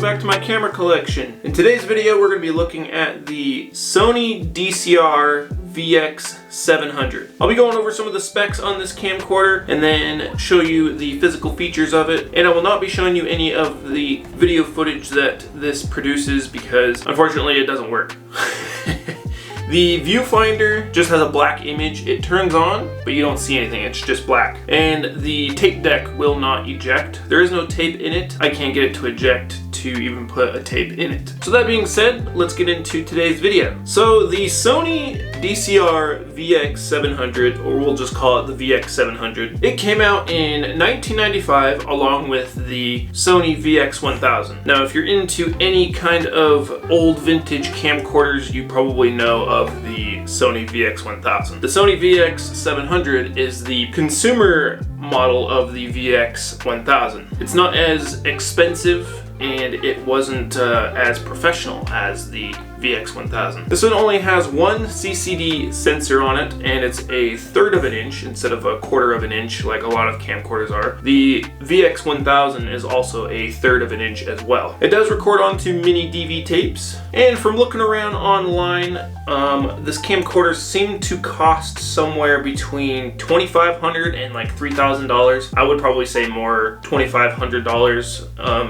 back to my camera collection. In today's video, we're going to be looking at the Sony DCR-VX700. I'll be going over some of the specs on this camcorder and then show you the physical features of it. And I will not be showing you any of the video footage that this produces because unfortunately it doesn't work. The viewfinder just has a black image. It turns on, but you don't see anything. It's just black. And the tape deck will not eject. There is no tape in it. I can't get it to eject to even put a tape in it. So that being said, let's get into today's video. So the Sony DCR-VX700, or we'll just call it the VX700, it came out in 1995 along with the Sony VX1000. Now, if you're into any kind of old vintage camcorders, you probably know of the Sony VX1000. The Sony VX700 is the consumer model of the VX1000. It's not as expensive and it wasn't as professional as the VX1000. This one only has one CCD sensor on it, and it's a 1/3 of an inch instead of a 1/4 of an inch like a lot of camcorders are. The VX1000 is also a 1/3 of an inch as well. It does record onto mini DV tapes, and from looking around online, this camcorder seemed to cost somewhere between $2,500 and like $3,000. I would probably say more $2,500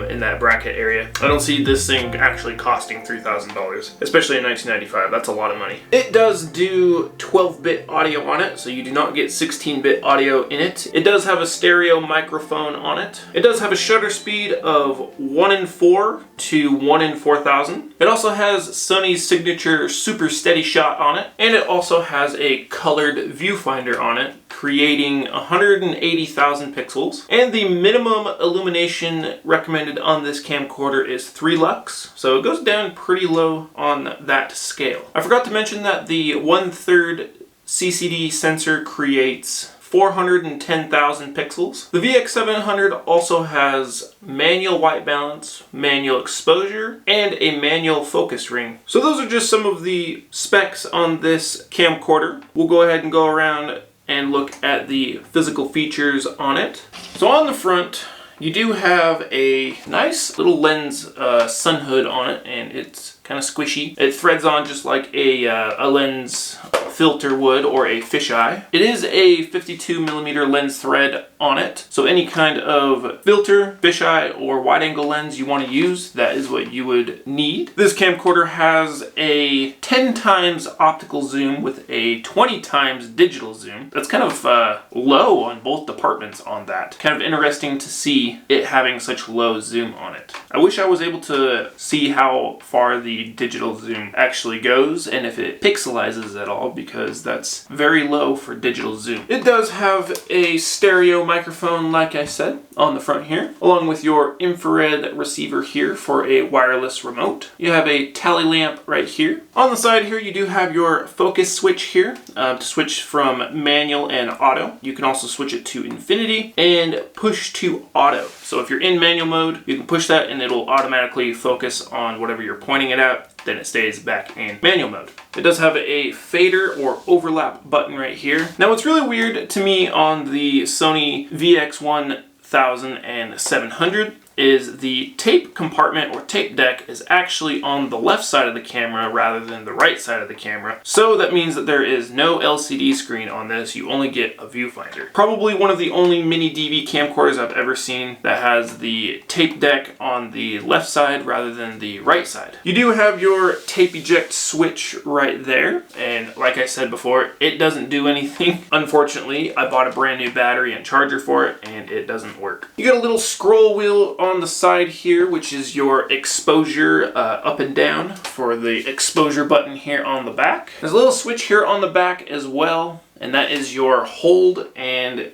in that bracket area. I don't see this thing actually costing $3,000. Especially in 1995, that's a lot of money. It does do 12-bit audio on it, so you do not get 16-bit audio in it. It does have a stereo microphone on it. It does have a shutter speed of 1:4 to 1:4000. It also has Sony's signature super steady shot on it, and it also has a colored viewfinder on it, creating 180,000 pixels. And the minimum illumination recommended on this camcorder is 3 lux, so it goes down pretty low on that scale. I forgot to mention that the 1/3 CCD sensor creates 410,000 pixels. The VX700 also has manual white balance, manual exposure, and a manual focus ring. So those are just some of the specs on this camcorder. We'll go ahead and go around and look at the physical features on it. So on the front, you do have a nice little lens sun hood on it, and it's kind of squishy. It threads on just like a lens filter would, or a fisheye. It is a 52mm lens thread on it, so any kind of filter, fisheye, or wide-angle lens you want to use, that is what you would need. This camcorder has a 10x optical zoom with a 20x digital zoom. That's kind of low on both departments on that. Kind of interesting to see it having such low zoom on it. I wish I was able to see how far the digital zoom actually goes and if it pixelizes at all, because that's very low for digital zoom. It does have a stereo microphone, like I said, on the front here, along with your infrared receiver here for a wireless remote. You have a tally lamp right here. On the side here, you do have your focus switch here to switch from manual and auto. You can also switch it to infinity and push to auto. So if you're in manual mode, you can push that and it'll automatically focus on whatever you're pointing it at. Then it stays back in manual mode. It does have a fader or overlap button right here. Now what's really weird to me on the Sony VX1000 and 700 is the tape compartment or tape deck is actually on the left side of the camera rather than the right side of the camera. So that means that there is no LCD screen on this, you only get a viewfinder. Probably one of the only mini DV camcorders I've ever seen that has the tape deck on the left side rather than the right side. You do have your tape eject switch right there, and like I said before, it doesn't do anything. Unfortunately, I bought a brand new battery and charger for it and it doesn't work. You get a little scroll wheel on the side here, which is your exposure up and down for the exposure button here on the back. There's a little switch here on the back as well, and that is your hold and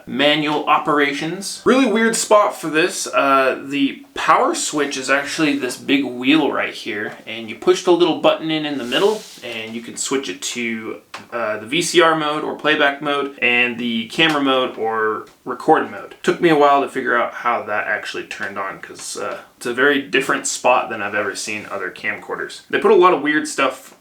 manual operations. Really weird spot for this. The power switch is actually this big wheel right here, and you push the little button in the middle and you can switch it to the VCR mode or playback mode and the camera mode or record mode. Took me a while to figure out how that actually turned on because it's a very different spot than I've ever seen other camcorders. They put a lot of weird stuff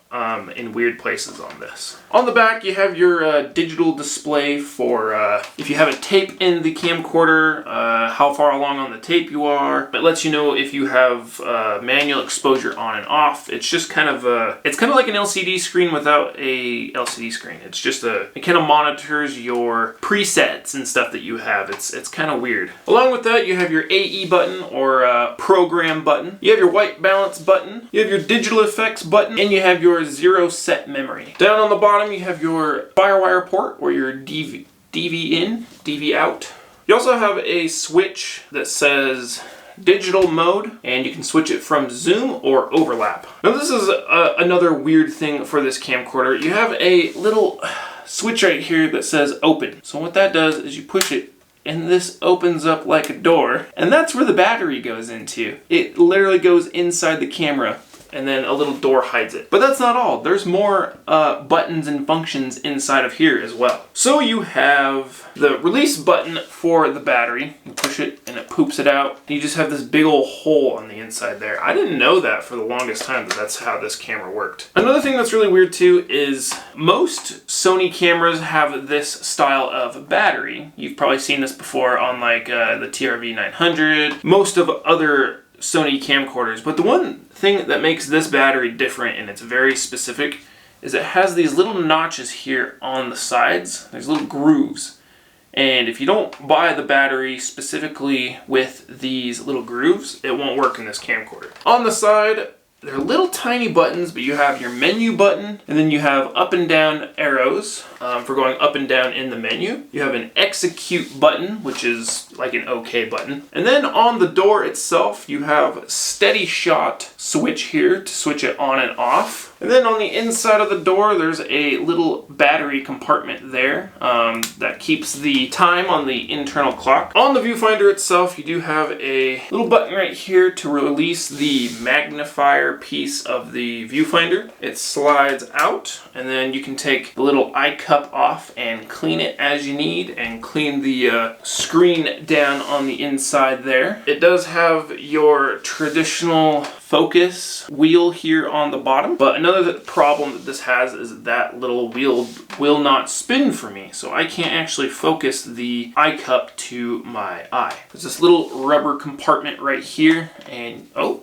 in weird places on this. On the back, you have your digital display for if you have a tape in the camcorder, how far along on the tape you are. It lets you know if you have manual exposure on and off. It's just kind of it's kind of like an LCD screen without a LCD screen. It's just it kind of monitors your presets and stuff that you have. It's kind of weird. Along with that, you have your AE button or program button. You have your white balance button. You have your digital effects button, and you have your zero set memory. Down on the bottom, you have your FireWire port or your DV in, DV out. You also have a switch that says digital mode, and you can switch it from zoom or overlap. Now this is another weird thing for this camcorder. You have a little switch right here that says open. So what that does is you push it and this opens up like a door, and that's where the battery goes into. It literally goes inside the camera, and then a little door hides it. But that's not all. There's more buttons and functions inside of here as well. So you have the release button for the battery. You push it and it poops it out. You just have this big old hole on the inside there. I didn't know that for the longest time, that that's how this camera worked. Another thing that's really weird too is most Sony cameras have this style of battery. You've probably seen this before on like the TR-V900, most of other Sony camcorders, but the one thing that makes this battery different, and it's very specific, is it has these little notches here on the sides. There's little grooves, and if you don't buy the battery specifically with these little grooves, it won't work in this camcorder. On the side, they're little tiny buttons, but you have your menu button, and then you have up and down arrows for going up and down in the menu. You have an execute button, which is like an OK button. And then on the door itself, you have steady shot switch here to switch it on and off. And then on the inside of the door, there's a little battery compartment there that keeps the time on the internal clock. On the viewfinder itself, you do have a little button right here to release the magnifier piece of the viewfinder. It slides out, and then you can take the little eye cup off and clean it as you need, and clean the screen down on the inside there. It does have your traditional focus wheel here on the bottom, but another problem that this has is that little wheel will not spin for me, so I can't actually focus the eye cup to my eye. There's this little rubber compartment right here, and oh,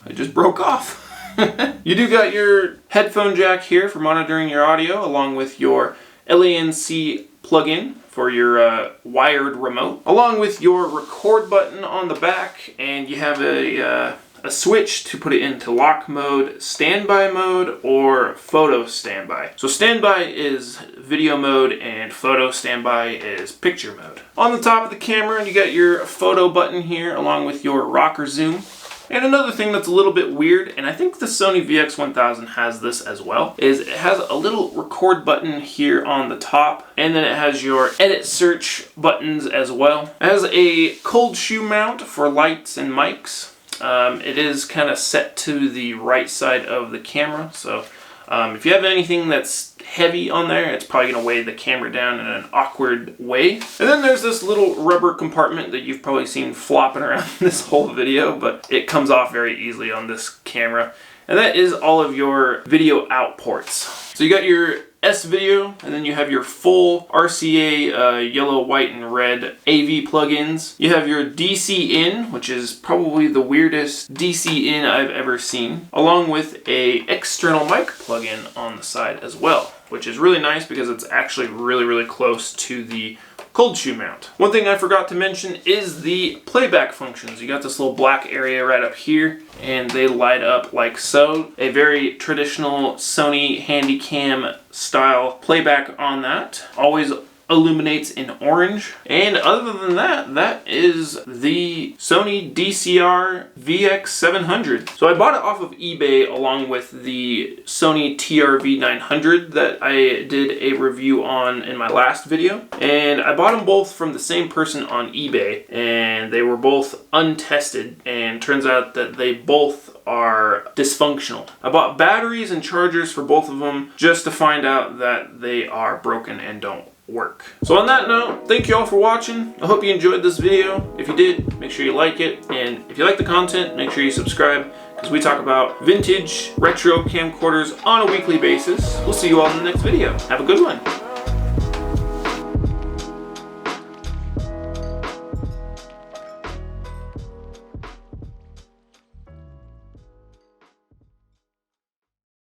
it just broke off. You do got your headphone jack here for monitoring your audio, along with your LANC plug-in for your wired remote, along with your record button on the back, and you have a switch to put it into lock mode, standby mode, or photo standby. So standby is video mode and photo standby is picture mode. On the top of the camera, you got your photo button here along with your rocker zoom. And another thing that's a little bit weird, and I think the Sony VX1000 has this as well, is it has a little record button here on the top, and then it has your edit search buttons as well. It has a cold shoe mount for lights and mics. It is kind of set to the right side of the camera, so if you have anything that's heavy on there, it's probably going to weigh the camera down in an awkward way. And then there's this little rubber compartment that you've probably seen flopping around this whole video, but it comes off very easily on this camera. And that is all of your video out ports. So you got your S-Video, and then you have your full RCA yellow, white, and red AV plugins. You have your DC in, which is probably the weirdest DC in I've ever seen, along with a external mic plugin on the side as well, which is really nice because it's actually really close to the cold shoe mount. One thing I forgot to mention is the playback functions. You got this little black area right up here, and they light up like so. A very traditional Sony Handycam style playback on that. Always illuminates in orange. And other than that, that is the Sony DCR-VX700. So I bought it off of eBay along with the Sony TR-V900 that I did a review on in my last video. And I bought them both from the same person on eBay, and they were both untested, and turns out that they both are dysfunctional. I bought batteries and chargers for both of them just to find out that they are broken and don't work. So on that note, thank you all for watching. I hope you enjoyed this video. If you did, make sure you like it, and if you like the content, make sure you subscribe, because we talk about vintage retro camcorders on a weekly basis. We'll see you all in the next video. Have a good one.